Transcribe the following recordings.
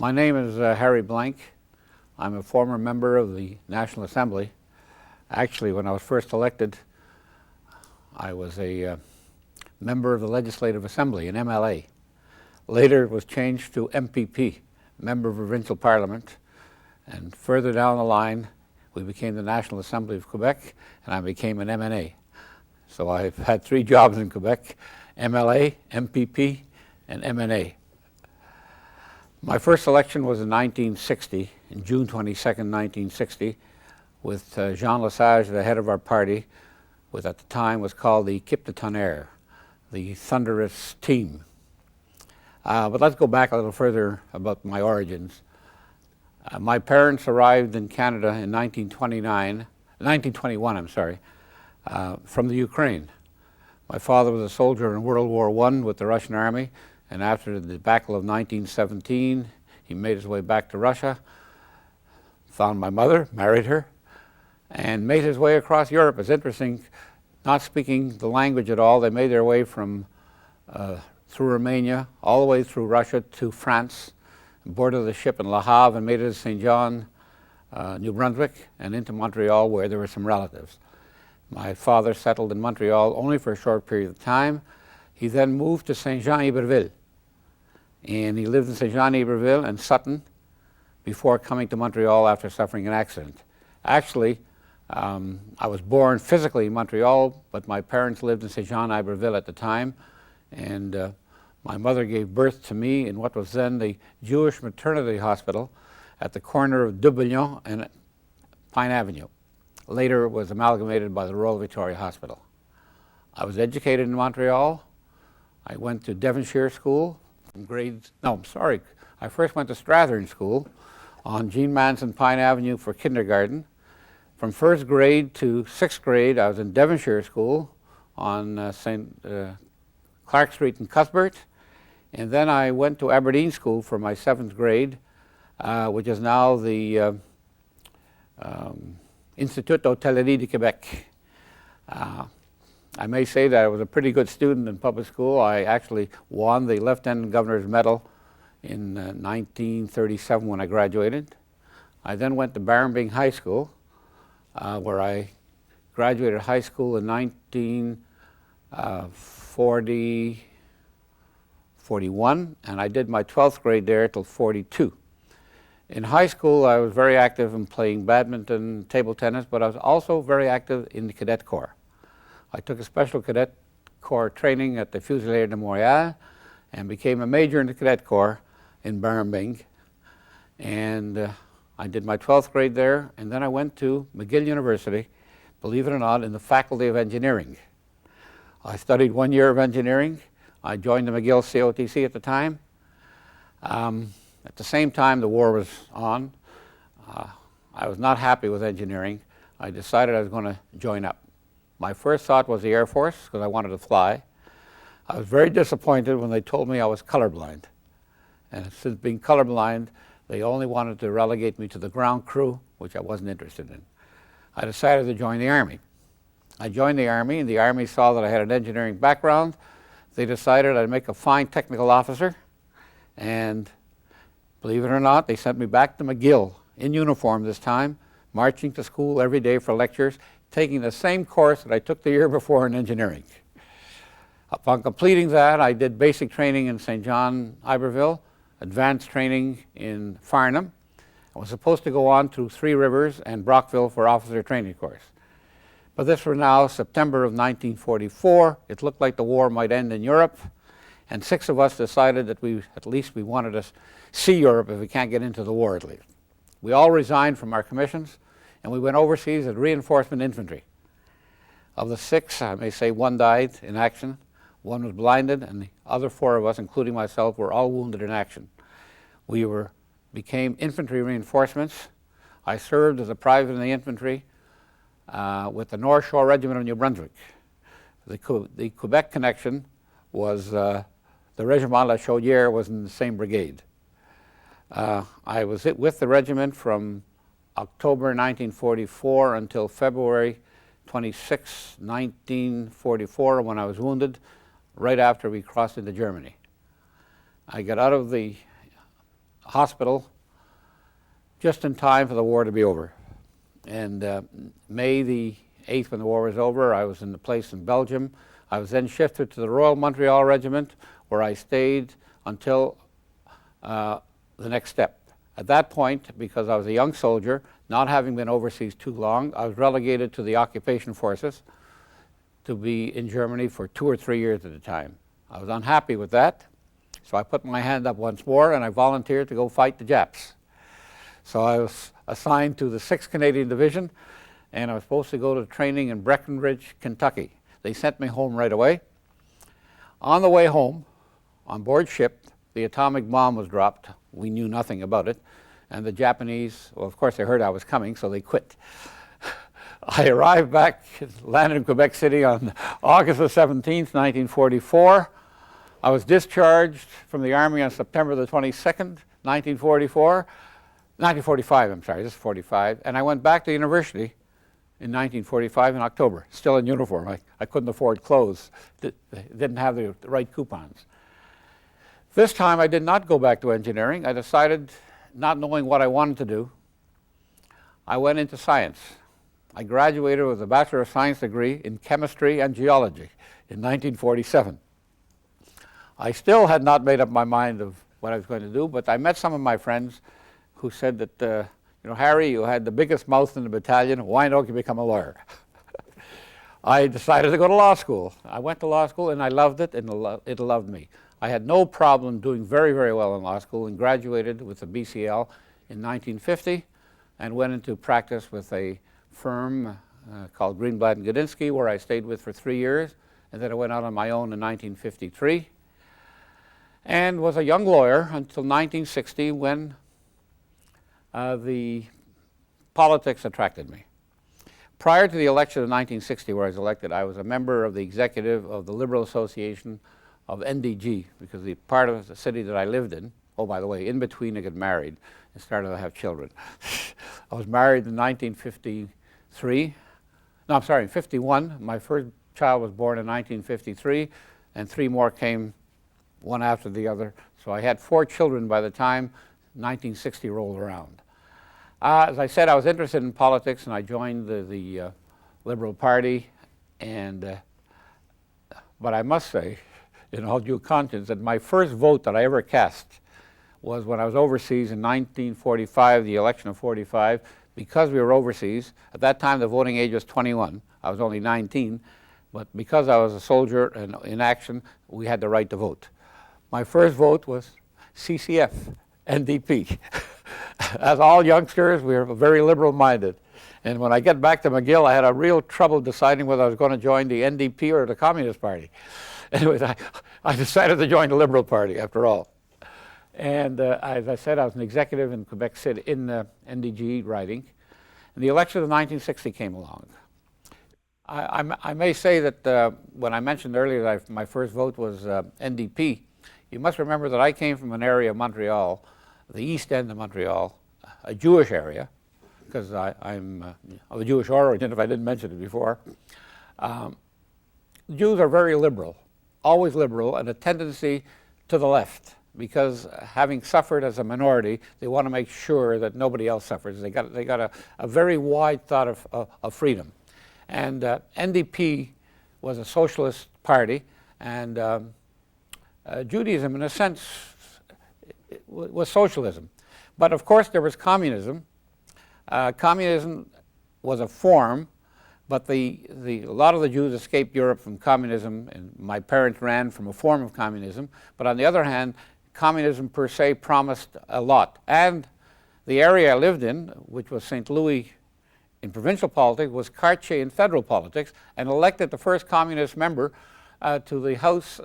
My name is Harry Blank. I'm a former member of the National Assembly. Actually, when I was first elected, I was a member of the Legislative Assembly, an MLA. Later, it was changed to MPP, Member of Provincial Parliament. And further down the line, we became the National Assembly of Quebec, and I became an MNA. So I've had 3 jobs in Quebec: MLA, MPP, and MNA. My first election was in 1960, in June 22nd, 1960, with Jean Lesage, the head of our party, with at the time was called the Équipe de Tonnerre, the thunderous team. But let's go back a little further about my origins. My parents arrived in Canada in 1921, from the Ukraine. My father was a soldier in World War I with the Russian Army, and after the debacle of 1917, he made his way back to Russia, found my mother, married her, and made his way across Europe. It's interesting, not speaking the language at all. They made their way from through Romania, all the way through Russia to France, boarded the ship in Le Havre and made it to St. John, New Brunswick, and into Montreal, where there were some relatives. My father settled in Montreal only for a short period of time. He then moved to Saint-Jean-Iberville, and he lived in Saint-Jean-Iberville and Sutton before coming to Montreal after suffering an accident. Actually, I was born physically in Montreal, but my parents lived in Saint-Jean-Iberville at the time, and my mother gave birth to me in what was then the Jewish Maternity Hospital at the corner of Dubuillon and Pine Avenue. Later, it was amalgamated by the Royal Victoria Hospital. I was educated in Montreal. I went to Devonshire School from I first went to Strathern School on Jean Manson Pine Avenue for kindergarten. From 1st grade to 6th grade, I was in Devonshire School on Clark Street in Cuthbert. And then I went to Aberdeen School for my 7th grade, which is now the Institut d'Hôtellerie de Québec. I may say that I was a pretty good student in public school. I actually won the Lieutenant Governor's Medal in 1937 when I graduated. I then went to Barrambing High School, where I graduated high school in 1941, and I did my 12th grade there till 42. In high school, I was very active in playing badminton, table tennis, but I was also very active in the Cadet Corps. I took a special Cadet Corps training at the Fusiliers de Montréal and became a major in the Cadet Corps in Barrambing. And I did my 12th grade there, and then I went to McGill University, believe it or not, in the Faculty of Engineering. I studied 1 year of engineering. I joined the McGill COTC at the time. At the same time, the war was on. I was not happy with engineering. I decided I was going to join up. My first thought was the Air Force, because I wanted to fly. I was very disappointed when they told me I was colorblind. And since being colorblind, they only wanted to relegate me to the ground crew, which I wasn't interested in. I decided to join the Army. I joined the Army, and the Army saw that I had an engineering background. They decided I'd make a fine technical officer, and believe it or not, they sent me back to McGill in uniform this time, marching to school every day for lectures, taking the same course that I took the year before in engineering. Upon completing that, I did basic training in St. John, Iberville, advanced training in Farnham. I was supposed to go on through Three Rivers and Brockville for officer training course. But this was now September of 1944. It looked like the war might end in Europe, and 6 of us decided that at least we wanted to see Europe if we can't get into the war at least. We all resigned from our commissions, and we went overseas as reinforcement infantry. Of the 6, I may say 1 died in action, 1 was blinded, and the other 4 of us, including myself, were all wounded in action. We became infantry reinforcements. I served as a private in the infantry with the North Shore Regiment of New Brunswick. The Quebec connection was the Regiment La Chaudière was in the same brigade. I was with the regiment from October 1944 until February 26, 1944, when I was wounded, right after we crossed into Germany. I got out of the hospital just in time for the war to be over. And May the 8th, when the war was over, I was in a place in Belgium. I was then shifted to the Royal Montreal Regiment, where I stayed until the next step. At that point, because I was a young soldier, not having been overseas too long, I was relegated to the occupation forces to be in Germany for 2 or 3 years at a time. I was unhappy with that, so I put my hand up once more and I volunteered to go fight the Japs. So I was assigned to the 6th Canadian Division, and I was supposed to go to training in Breckenridge, Kentucky. They sent me home right away. On the way home, on board ship, the atomic bomb was dropped. We knew nothing about it. And the Japanese, well, of course, they heard I was coming, so they quit. I arrived back, landed in Quebec City on August the 17th, 1944. I was discharged from the Army on September the 22nd, 1945, I'm sorry, this is 45. And I went back to university in 1945 in October, still in uniform. I couldn't afford clothes, didn't have the right coupons. This time I did not go back to engineering. I decided, not knowing what I wanted to do, I went into science. I graduated with a Bachelor of Science degree in chemistry and geology in 1947. I still had not made up my mind of what I was going to do, but I met some of my friends who said that, you know, Harry, you had the biggest mouth in the battalion, why don't you become a lawyer? I decided to go to law school. I went to law school and I loved it, and it loved me. I had no problem doing very, very well in law school, and graduated with a BCL in 1950 and went into practice with a firm called Greenblatt and Gudinski, where I stayed with for 3 years, and then I went out on my own in 1953 and was a young lawyer until 1960, when the politics attracted me. Prior to the election of 1960, where I was elected, I was a member of the executive of the Liberal Association of NDG, because the part of the city that I lived in, oh, by the way, in between I got married and started to have children. I was married in 1953. No, I'm sorry, in 51. My first child was born in 1953, and 3 more came one after the other. So I had 4 children by the time 1960 rolled around. As I said, I was interested in politics, and I joined the Liberal Party. And but I must say, in all due conscience, that my first vote that I ever cast was when I was overseas in 1945, the election of 45. Because we were overseas, at that time the voting age was 21. I was only 19, but because I was a soldier and in action, we had the right to vote. My first vote was CCF, NDP. As all youngsters, we were very liberal-minded. And when I get back to McGill, I had a real trouble deciding whether I was going to join the NDP or the Communist Party. Anyways, I decided to join the Liberal Party after all. And as I said, I was an executive in Quebec City in NDG riding. And the election of 1960 came along. I may say that when I mentioned earlier that my first vote was NDP, you must remember that I came from an area of Montreal, the east end of Montreal, a Jewish area, because I'm of a Jewish origin, if I didn't mention it before. Jews are very liberal, always liberal, and a tendency to the left, because having suffered as a minority, they want to make sure that nobody else suffers. They got a very wide thought of freedom. And NDP was a socialist party, and Judaism, in a sense, was socialism. But of course, there was communism. Communism was a form, but a lot of the Jews escaped Europe from communism, and my parents ran from a form of communism. But on the other hand, communism per se promised a lot. And the area I lived in, which was St. Louis in provincial politics, was Cartier in federal politics, and elected the first communist member to the House,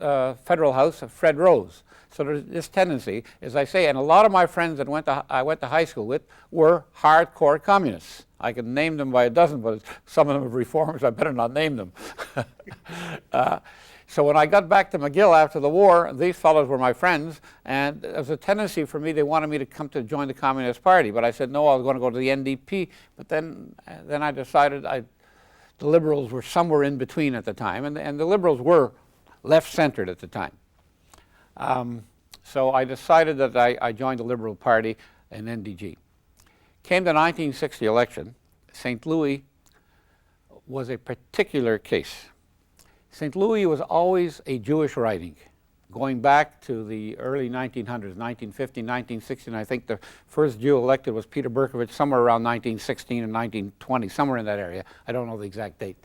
federal House, of Fred Rose. So there's this tendency, as I say, and a lot of my friends that I went to high school with were hardcore communists. I could name them by a dozen, but some of them are reformers. I better not name them. So when I got back to McGill after the war, these fellows were my friends, and there was a tendency for me, they wanted me to come to join the Communist Party, but I said no, I was going to go to the NDP. But then I decided the Liberals were somewhere in between at the time, and the Liberals were left-centered at the time. So I decided that I joined the Liberal Party in NDG. Came the 1960 election. St. Louis was a particular case. St. Louis was always a Jewish riding, going back to the early 1900s, 1950, 1960. I think the first Jew elected was Peter Berkovich somewhere around 1916 and 1920, somewhere in that area. I don't know the exact date.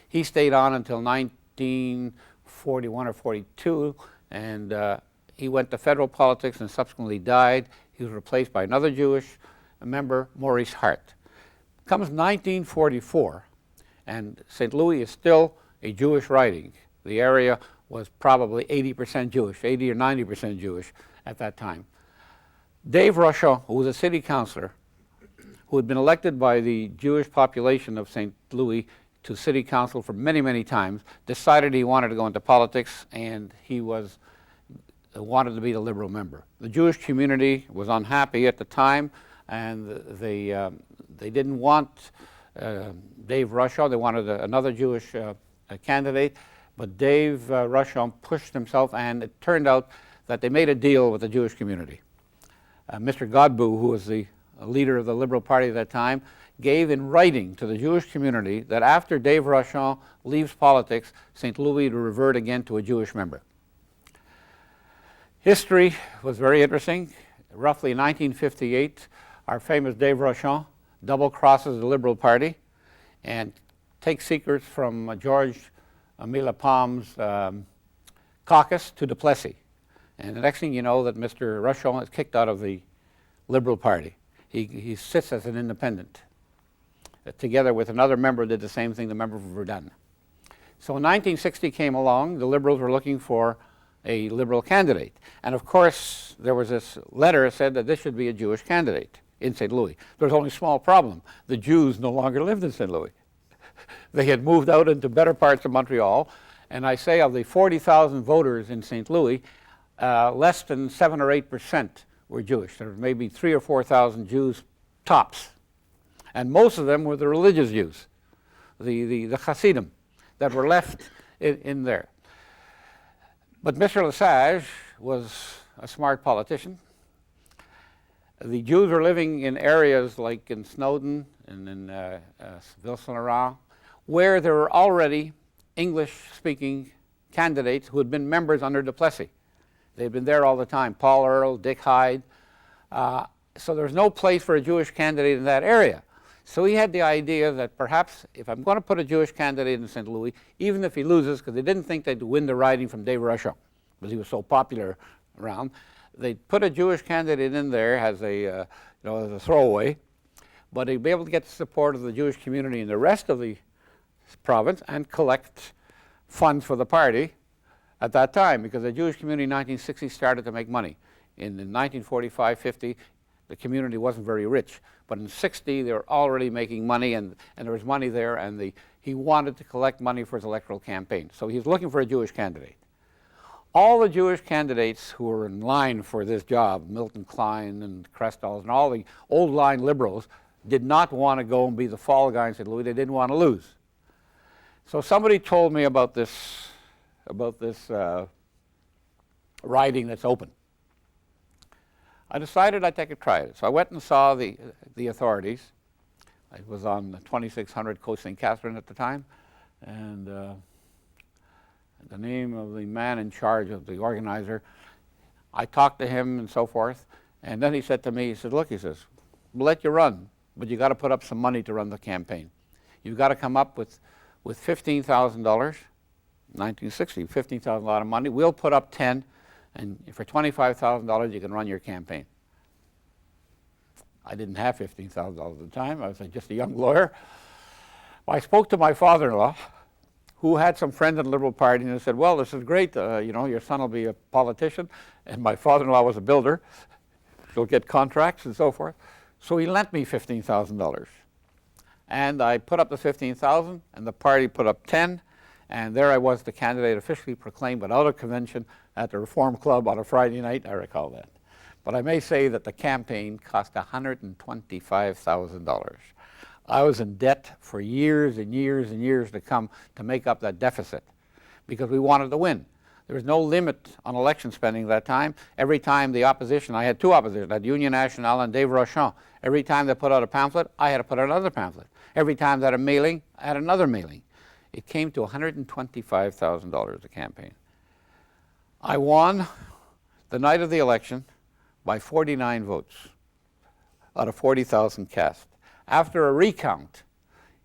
He stayed on until 1941 or 42, and he went to federal politics and subsequently died. He was replaced by another Jewish member, Maurice Hart. Comes 1944, and St. Louis is still a Jewish riding. The area was probably 80% Jewish, 80 or 90% Jewish at that time. Dave Rochon, who was a city councilor, who had been elected by the Jewish population of St. Louis to city council for many, many times, decided he wanted to go into politics, and he wanted to be the Liberal member. The Jewish community was unhappy at the time, and they didn't want Dave Rochon. They wanted another Jewish candidate, but Dave Rochon pushed himself, and it turned out that they made a deal with the Jewish community. Mr. Godbout, who was the leader of the Liberal Party at that time, gave in writing to the Jewish community that after Dave Rochon leaves politics, St. Louis would revert again to a Jewish member. History was very interesting. Roughly in 1958, our famous Dave Rochon double crosses the Liberal Party and takes secrets from George Millapalm's caucus to Du Plessis. And the next thing you know, that Mr. Rochon is kicked out of the Liberal Party. He sits as an independent, together with another member who did the same thing, the member for Verdun. So when 1960 came along, the Liberals were looking for a Liberal candidate. And of course, there was this letter that said that this should be a Jewish candidate in St. Louis. There was only a small problem. The Jews no longer lived in St. Louis. They had moved out into better parts of Montreal, and I say of the 40,000 voters in St. Louis, less than 7 or 8% were Jewish. There were maybe 3,000 or 4,000 Jews tops, and most of them were the religious Jews, the Hasidim that were left in there. But Mr. Lesage was a smart politician. The Jews were living in areas like in Snowden and in Ville-Saint-Laurent, where there were already English-speaking candidates who had been members under Du Plessis. They'd been there all the time, Paul Earle, Dick Hyde. So there was no place for a Jewish candidate in that area. So he had the idea that perhaps if I'm going to put a Jewish candidate in St. Louis, even if he loses, because they didn't think they'd win the riding from Dave Rochon, because he was so popular around, they'd put a Jewish candidate in there as a throwaway, but he'd be able to get the support of the Jewish community in the rest of the province and collect funds for the party at that time, because the Jewish community in 1960 started to make money. In 1945-50, the community wasn't very rich, but in 60 they were already making money, and there was money there, and he wanted to collect money for his electoral campaign. So he was looking for a Jewish candidate. All the Jewish candidates who were in line for this job, Milton Klein and Krestals and all the old line liberals, did not want to go and be the fall guy in St. Louis. They didn't want to lose. So somebody told me about this riding that's open. I decided I'd take a try at it. So I went and saw the authorities. I was on the 2600 Coast St. Catherine at the time, and the name of the man in charge of the organizer, I talked to him and so forth, and then he said to me, he said, look, he says, we'll let you run, but you got to put up some money to run the campaign. You've got to come up with $15,000, 1960, $15,000, a lot of money. We'll put up 10, and for $25,000 you can run your campaign. I didn't have $15,000 at the time. I was just a young lawyer. Well, I spoke to my father-in-law, who had some friends in the Liberal Party, and they said, well, this is great, your son will be a politician, and my father-in-law was a builder. He'll get contracts and so forth. So he lent me $15,000. And I put up the $15,000, and the party put up 10, and there I was, the candidate officially proclaimed without a convention at the Reform Club on a Friday night. I recall that. But I may say that the campaign cost $125,000. I was in debt for years and years and years to come to make up that deficit because we wanted to win. There was no limit on election spending at that time. Every time the opposition, I had two oppositions, I had Union Nationale and Dave Rochon. Every time they put out a pamphlet, I had to put out another pamphlet. Every time they had a mailing, I had another mailing. It came to $125,000 a campaign. I won the night of the election by 49 votes out of 40,000 cast. After a recount,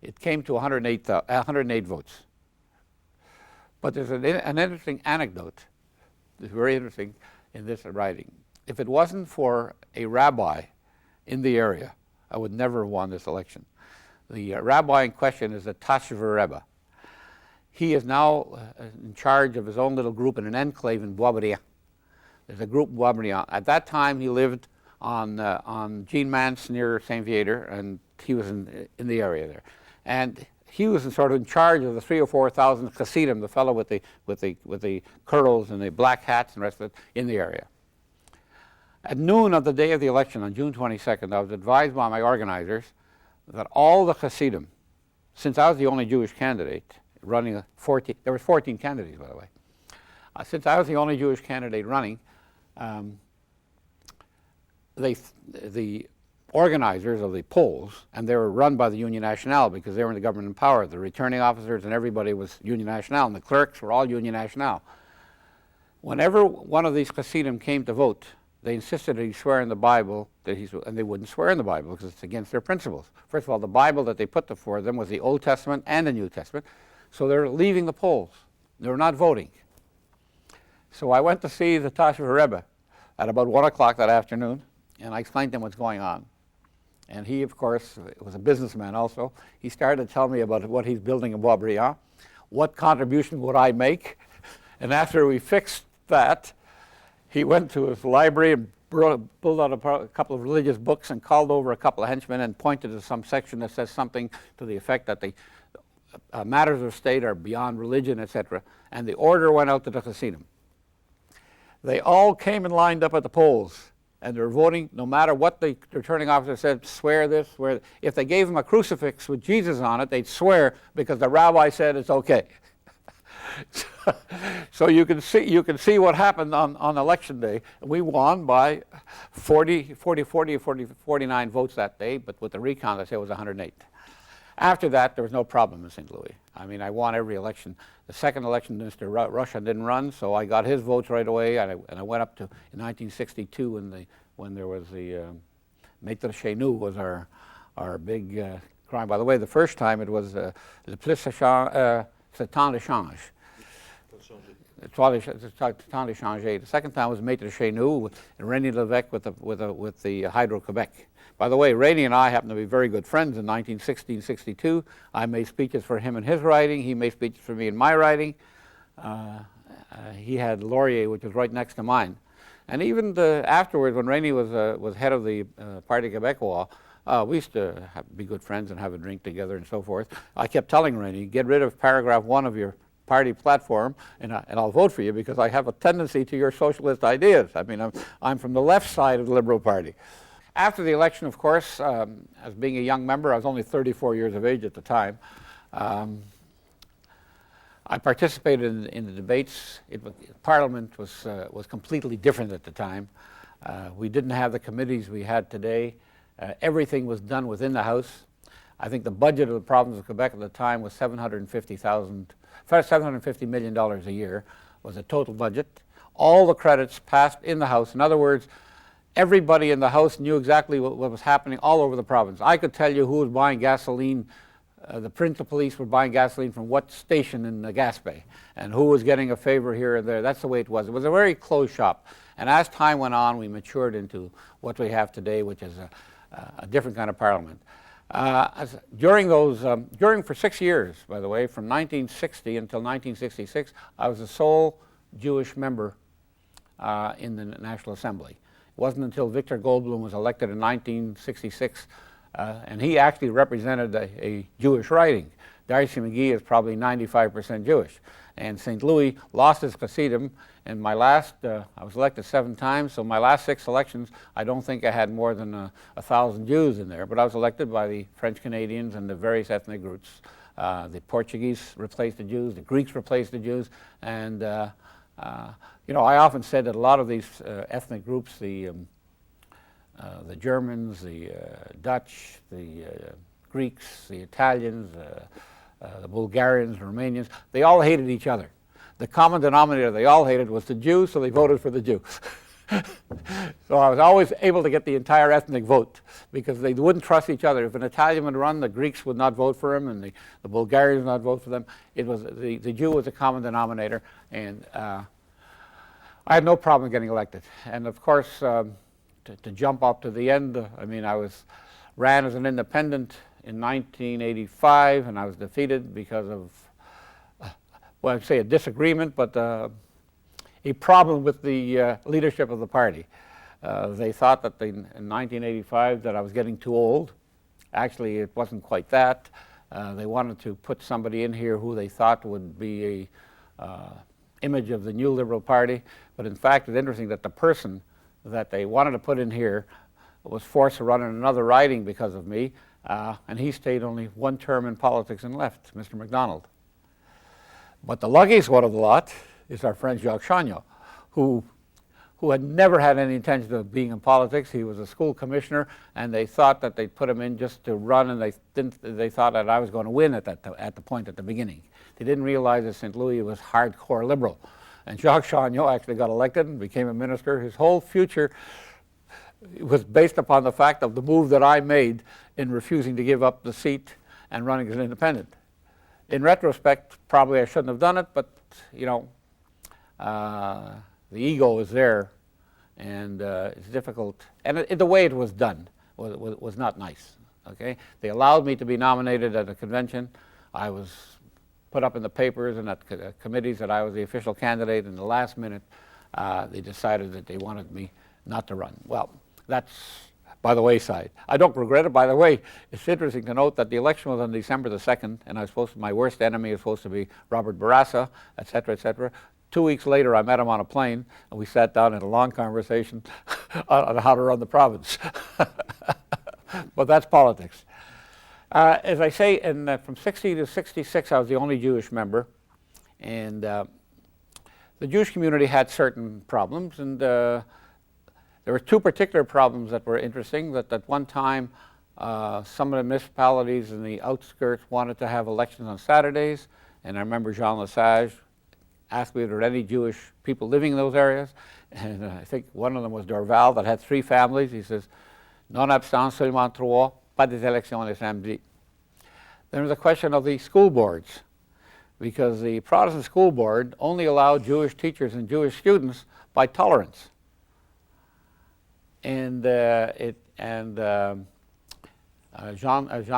it came to 108 votes. But there's an interesting anecdote, it's very interesting in this writing. If it wasn't for a rabbi in the area, I would never have won this election. The rabbi in question is the Tashver Rebbe. He is now in charge of his own little group in an enclave in Boisbriand. There's a group in Boisbriand. At that time, he lived on Jean Mance near Saint Viator, and he was in the area there. And he was sort of in charge of the 3,000 or 4,000 Hasidim, the fellow with the curls and the black hats and the rest of it, in the area. At noon of the day of the election, on June 22nd, I was advised by my organizers that all the Hasidim, since I was the only Jewish candidate running there were 14 candidates, by the way. Since I was the only Jewish candidate running, the organizers of the polls, and they were run by the Union Nationale because they were in the government in power. The returning officers and everybody was Union Nationale, and the clerks were all Union Nationale. Whenever one of these Hasidim came to vote, they insisted that he swear in the Bible, and they wouldn't swear in the Bible because it's against their principles. First of all, the Bible that they put before them was the Old Testament and the New Testament, so they're leaving the polls. They were not voting. So I went to see the Tashver Rebbe at about 1 o'clock that afternoon, and I explained to him what's going on. And he, of course, was a businessman also. He started to tell me about what he's building in Boisbriand, what contribution would I make. And after we fixed that, he went to his library and pulled out a couple of religious books and called over a couple of henchmen and pointed to some section that says something to the effect that the matters of state are beyond religion, etc. And the order went out to the Hasidim. They all came and lined up at the polls, and they were voting no matter what the returning officer said, swear this, swear that. If they gave them a crucifix with Jesus on it, they'd swear because the rabbi said it's okay. So you can see what happened on election day. We won by 49 votes that day, but with the recount, I say it was 108. After that, there was no problem in St. Louis. I mean, I won every election. The second election, Mr. Russia didn't run, so I got his votes right away, and I went up to in 1962 when there was the Maître chez nous was our big crime. By the way, the first time it was le plus c'est temps de change. The temps de changer. The second time was Maître chez nous and René Lévesque with the Hydro-Québec. By the way, Rainey and I happened to be very good friends in 1960-62. I made speeches for him in his writing. He made speeches for me in my writing. He had Laurier, which was right next to mine. And even afterwards, when Rainey was head of the Parti Québécois, we used to be good friends and have a drink together and so forth. I kept telling Rainey, get rid of paragraph 1 of your party platform, and I'll vote for you because I have a tendency to your socialist ideas. I mean, I'm from the left side of the Liberal Party. After the election, of course, as being a young member, I was only 34 years of age at the time. I participated in the debates. Parliament was completely different at the time. We didn't have the committees we had today. Everything was done within the House. I think the budget of the province of Quebec at the time was $750 million a year was the total budget. All the credits passed in the House. In other words, everybody in the House knew exactly what was happening all over the province. I could tell you who was buying gasoline. The Prince of Police were buying gasoline from what station in the Gaspé, and who was getting a favor here and there. That's the way it was. It was a very closed shop. And as time went on, we matured into what we have today, which is a different kind of parliament. During for 6 years, by the way, from 1960 until 1966, I was the sole Jewish member in the National Assembly. It wasn't until Victor Goldblum was elected in 1966, and he actually represented a Jewish riding. Darcy McGee is probably 95% Jewish. And St. Louis lost his Hasidim, and I was elected 7 times, so my last 6 elections, I don't think I had more than 1,000 Jews in there, but I was elected by the French Canadians and the various ethnic groups. The Portuguese replaced the Jews, the Greeks replaced the Jews, and You know, I often said that a lot of these ethnic groups, the Germans, the Dutch, the Greeks, the Italians, the Bulgarians, the Romanians, they all hated each other. The common denominator they all hated was the Jews, so they voted for the Jew. So I was always able to get the entire ethnic vote because they wouldn't trust each other. If an Italian would run, the Greeks would not vote for him, and the Bulgarians would not vote for them. It was the Jew was a common denominator, and I had no problem getting elected. And of course, to jump up to the end, I mean, ran as an independent in 1985, and I was defeated because of, well, I'd say a disagreement, but a problem with the leadership of the party. They thought that in 1985 that I was getting too old. Actually, it wasn't quite that. They wanted to put somebody in here who they thought would be a image of the new Liberal Party, but in fact, it's interesting that the person that they wanted to put in here was forced to run in another riding because of me, and he stayed only one term in politics and left, Mr. MacDonald. But the luckiest one of the lot is our friend Jacques Chagnon, who had never had any intention of being in politics. He was a school commissioner, and they thought that they'd put him in just to run, and they thought that I was going to win at the point at the beginning. They didn't realize that St. Louis was hardcore liberal. And Jacques Chagnon actually got elected and became a minister. His whole future was based upon the fact of the move that I made in refusing to give up the seat and running as an independent. In retrospect, probably I shouldn't have done it, but you know, the ego is there, and it's difficult. And the way it was done was not nice. Okay, they allowed me to be nominated at a convention. I was put up in the papers and at committees that I was the official candidate. In the last minute, they decided that they wanted me not to run. Well, that's by the wayside. I don't regret it. By the way, it's interesting to note that the election was on December the 2nd, and my worst enemy was supposed to be Robert Bourassa, et cetera, et cetera. 2 weeks later, I met him on a plane, and we sat down in a long conversation on how to run the province. But that's politics. As I say, from 60 to 66, I was the only Jewish member, and the Jewish community had certain problems, and there were two particular problems that were interesting. That at one time, some of the municipalities in the outskirts wanted to have elections on Saturdays, and I remember Jean Lesage asked me if there were any Jewish people living in those areas, and I think one of them was Dorval that had 3 families. He says, non absent seulement 3, pas des élections les samedis. Then was the question of the school boards, because the Protestant school board only allowed Jewish teachers and Jewish students by tolerance. And Jean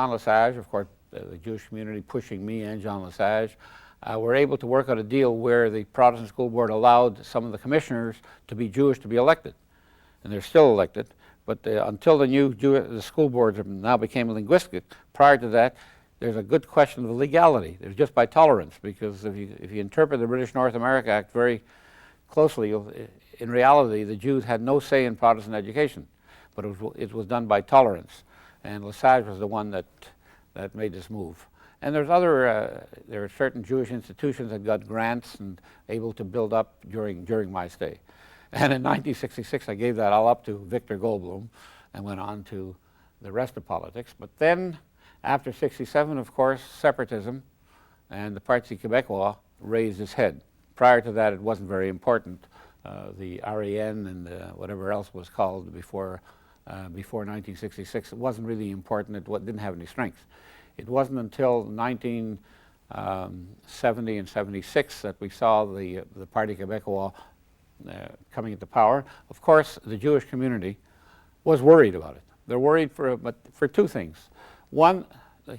Lesage, of course, the Jewish community pushing me and Jean Lesage, were able to work out a deal where the Protestant school board allowed some of the commissioners to be Jewish to be elected, and they're still elected. But until the school boards now became linguistic, prior to that, there's a good question of legality. There's just by tolerance, because if you interpret the British North America Act very closely, in reality, the Jews had no say in Protestant education, but it was done by tolerance, and Lesage was the one that made this move. And there are certain Jewish institutions that got grants and able to build up during my stay. And in 1966, I gave that all up to Victor Goldblum and went on to the rest of politics. But then, after 67, of course, separatism and the Parti Québécois raised its head. Prior to that, it wasn't very important. The REN and whatever else was called before 1966, it wasn't really important. It didn't have any strength. It wasn't until 1970 and 76 that we saw the Parti Québécois coming into power. Of course, the Jewish community was worried about it. They're worried for 2 things. One,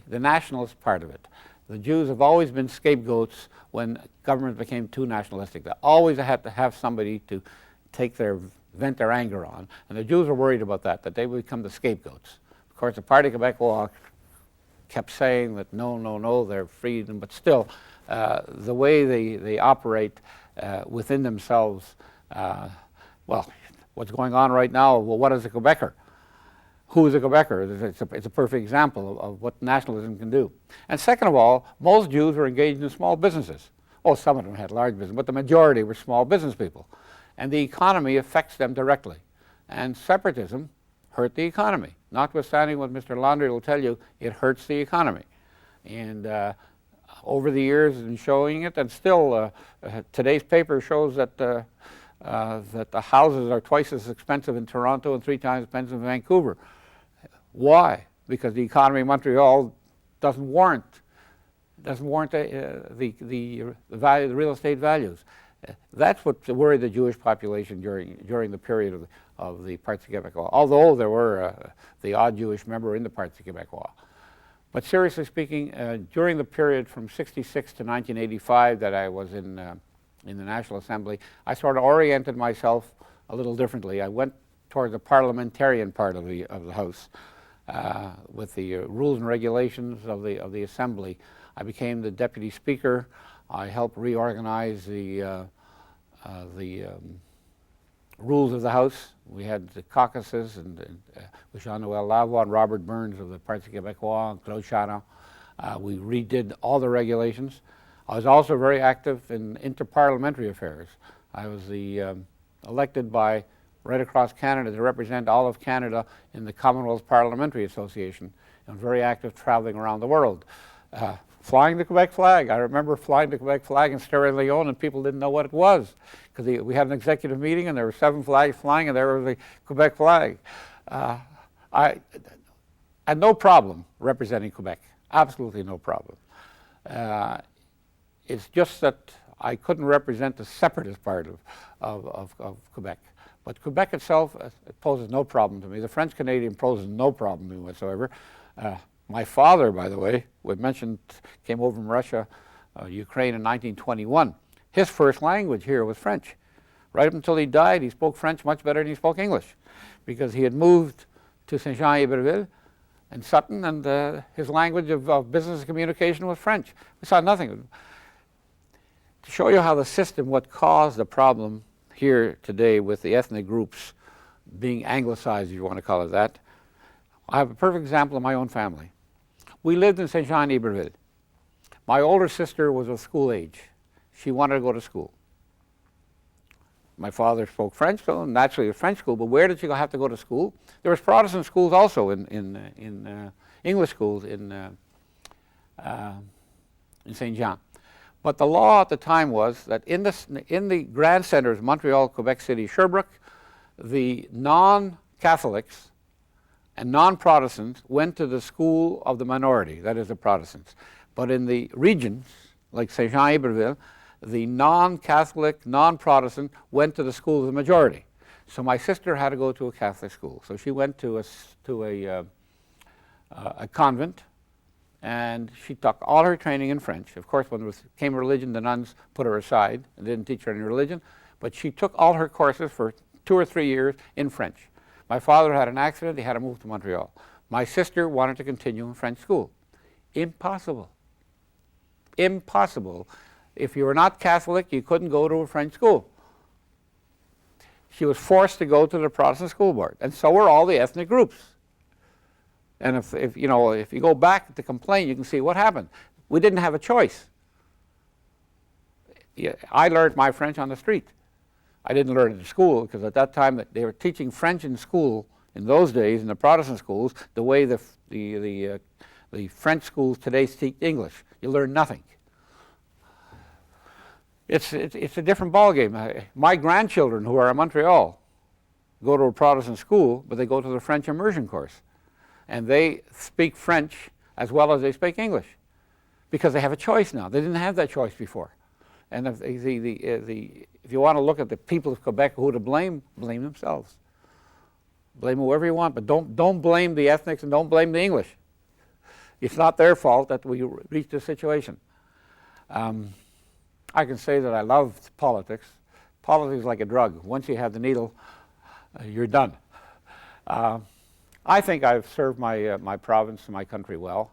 the nationalist part of it. The Jews have always been scapegoats when government became too nationalistic. They always had to have somebody to vent their anger on, and the Jews were worried about that they would become the scapegoats. Of course, the Parti Québécois kept saying that no, they're freedom, but still, the way they operate within themselves, well, what's going on right now, well, what is a Quebecer? Who is a Quebecer? It's a perfect example of what nationalism can do. And second of all, most Jews were engaged in small businesses. Oh, some of them had large business, but the majority were small business people. And the economy affects them directly. And separatism hurt the economy. Notwithstanding what Mr. Laundrie will tell you, it hurts the economy. And over the years in showing it, and still today's paper shows that the houses are twice as expensive in Toronto and 3 times as expensive in Vancouver. Why? Because the economy of Montreal doesn't warrant the value, the real estate values. That's what worried the Jewish population during the period of the Parti Québécois, although there were the odd Jewish member in the Parti Québécois. But seriously speaking, during the period from '66 to 1985 that I was in the National Assembly, I sort of oriented myself a little differently. I went toward the parliamentarian part of the House with the rules and regulations of the Assembly. I became the Deputy Speaker. I helped reorganize the rules of the House. We had the caucuses and with Jean-Noël Lavoie and Robert Burns of the Parti Québécois and Claude Chana. We redid all the regulations. I was also very active in interparliamentary affairs. I was elected by right across Canada to represent all of Canada in the Commonwealth Parliamentary Association, and very active traveling around the world. Flying the Quebec flag. I remember flying the Quebec flag in Sierra Leone and people didn't know what it was because we had an executive meeting and there were 7 flags flying and there was the Quebec flag. I had no problem representing Quebec, absolutely no problem. It's just that I couldn't represent the separatist part of Quebec. But Quebec itself it poses no problem to me. The French-Canadian poses no problem to me whatsoever. My father, by the way, we mentioned, came over from Russia, Ukraine in 1921. His first language here was French. Right up until he died, he spoke French much better than he spoke English because he had moved to Saint-Jean-Iberville and Sutton, and his language of business and communication was French. We saw nothing. To show you how the system, what caused the problem here today with the ethnic groups being anglicized, if you want to call it that, I have a perfect example of my own family. We lived in Saint-Jean-Iberville. My older sister was of school age. She wanted to go to school. My father spoke French, so naturally a French school, but where did she have to go to school? There was Protestant schools also in English schools in Saint Jean. But the law at the time was that in the grand centers, Montreal, Quebec City, Sherbrooke, the non-Catholics and non-Protestants went to the school of the minority, that is the Protestants. But in the regions, like Saint-Jean-Iberville, the non-Catholic, non-Protestant went to the school of the majority. So my sister had to go to a Catholic school. So she went to a convent, and she took all her training in French. Of course, when it came religion, the nuns put her aside and didn't teach her any religion. But she took all her courses for 2 or 3 years in French. My father had an accident, he had to move to Montreal. My sister wanted to continue in French school. Impossible. Impossible. If you were not Catholic, you couldn't go to a French school. She was forced to go to the Protestant school board, and so were all the ethnic groups. And if you go back to complain, you can see what happened. We didn't have a choice. I learned my French on the street. I didn't learn it in school because at that time they were teaching French in school in those days in the Protestant schools the way the French schools today teach English. You learn nothing. It's a different ballgame. My grandchildren who are in Montreal go to a Protestant school, but they go to the French immersion course. And they speak French as well as they speak English because they have a choice now. They didn't have that choice before. And if you want to look at the people of Quebec who to blame themselves. Blame whoever you want, but don't blame the ethnics and don't blame the English. It's not their fault that we reached this situation. I can say that I love politics. Politics is like a drug. Once you have the needle, you're done. I think I've served my province and my country well.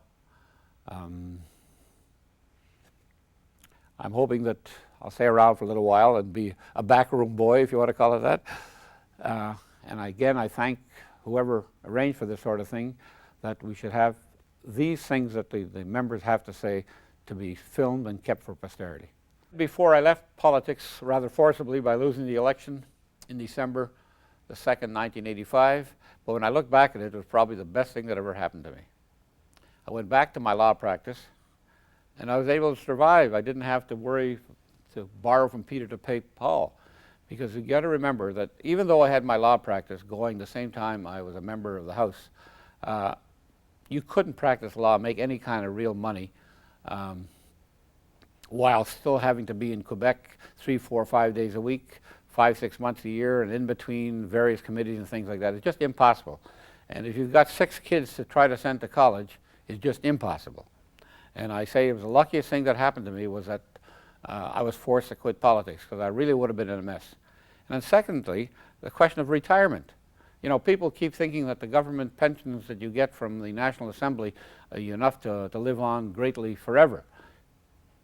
I'm hoping that I'll stay around for a little while and be a backroom boy, if you want to call it that. And again, I thank whoever arranged for this sort of thing, that we should have these things that the members have to say to be filmed and kept for posterity. Before I left politics rather forcibly by losing the election in December the 2nd, 1985, but when I look back at it, it was probably the best thing that ever happened to me. I went back to my law practice, and I was able to survive. I didn't have to worry to borrow from Peter to pay Paul, because you got to remember that even though I had my law practice going the same time I was a member of the House, you couldn't practice law, make any kind of real money, while still having to be in Quebec 3, 4, 5 days a week, 5, 6 months a year, and in between various committees and things like that. It's just impossible. And if you've got 6 kids to try to send to college, it's just impossible. And I say it was the luckiest thing that happened to me was that I was forced to quit politics, because I really would have been in a mess. And then secondly, the question of retirement. You know, people keep thinking that the government pensions that you get from the National Assembly are enough to live on greatly forever.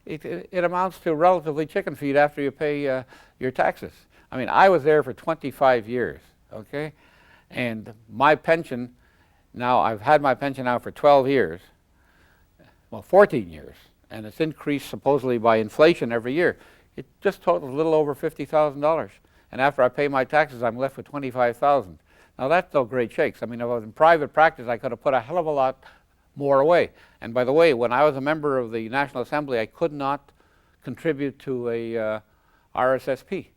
It amounts to relatively chicken feed after you pay your taxes. I mean, I was there for 25 years, okay? And my pension, now I've had my pension now for 12 years, well, 14 years, and it's increased supposedly by inflation every year. It just totals a little over $50,000. And after I pay my taxes, I'm left with $25,000. Now that's no great shakes. I mean, if I was in private practice, I could have put a hell of a lot more away. And by the way, when I was a member of the National Assembly, I could not contribute to a RSSP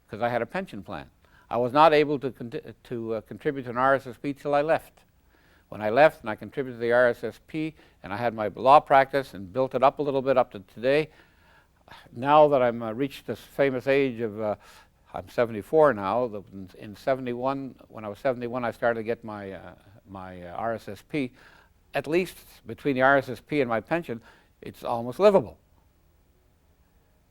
because I had a pension plan. I was not able to contribute to an RSSP till I left. When I left and I contributed to the RSSP and I had my law practice and built it up a little bit up to today, now that I'm reached this famous age of, I'm 74 now, in 71, when I was 71, I started to get my RSSP. At least between the RSSP and my pension, it's almost livable.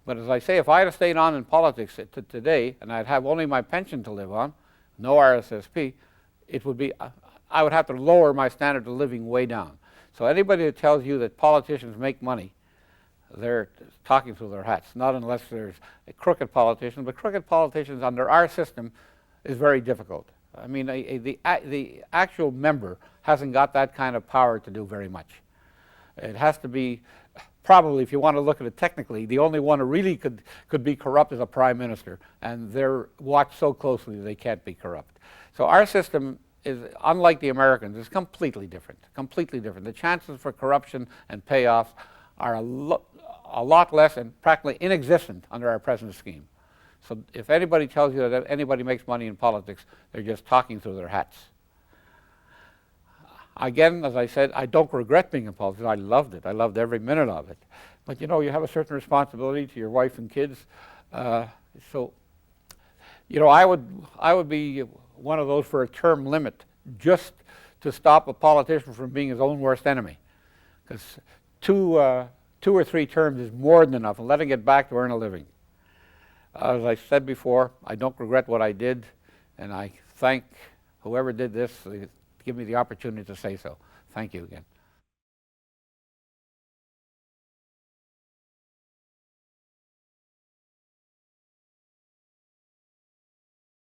But as I say, if I had stayed on in politics today and I'd have only my pension to live on, no RSSP, it would be, I would have to lower my standard of living way down. So anybody that tells you that politicians make money, they're talking through their hats, not unless there's a crooked politician. But crooked politicians under our system is very difficult. I mean, the actual member hasn't got that kind of power to do very much. It has to be, probably, if you want to look at it technically, the only one who really could be corrupt is a prime minister, and they're watched so closely they can't be corrupt. So our system is, unlike the Americans, is completely different, completely different. The chances for corruption and payoffs are a lot less and practically inexistent under our present scheme. So if anybody tells you that anybody makes money in politics, they're just talking through their hats. Again, as I said, I don't regret being in politics. I loved it. I loved every minute of it. But you know, you have a certain responsibility to your wife and kids. So, you know, I would be one of those for a term limit, just to stop a politician from being his own worst enemy. Because two or three terms is more than enough, and let him get back to earn a living. As I said before, I don't regret what I did, and I thank whoever did this to give me the opportunity to say so. Thank you again.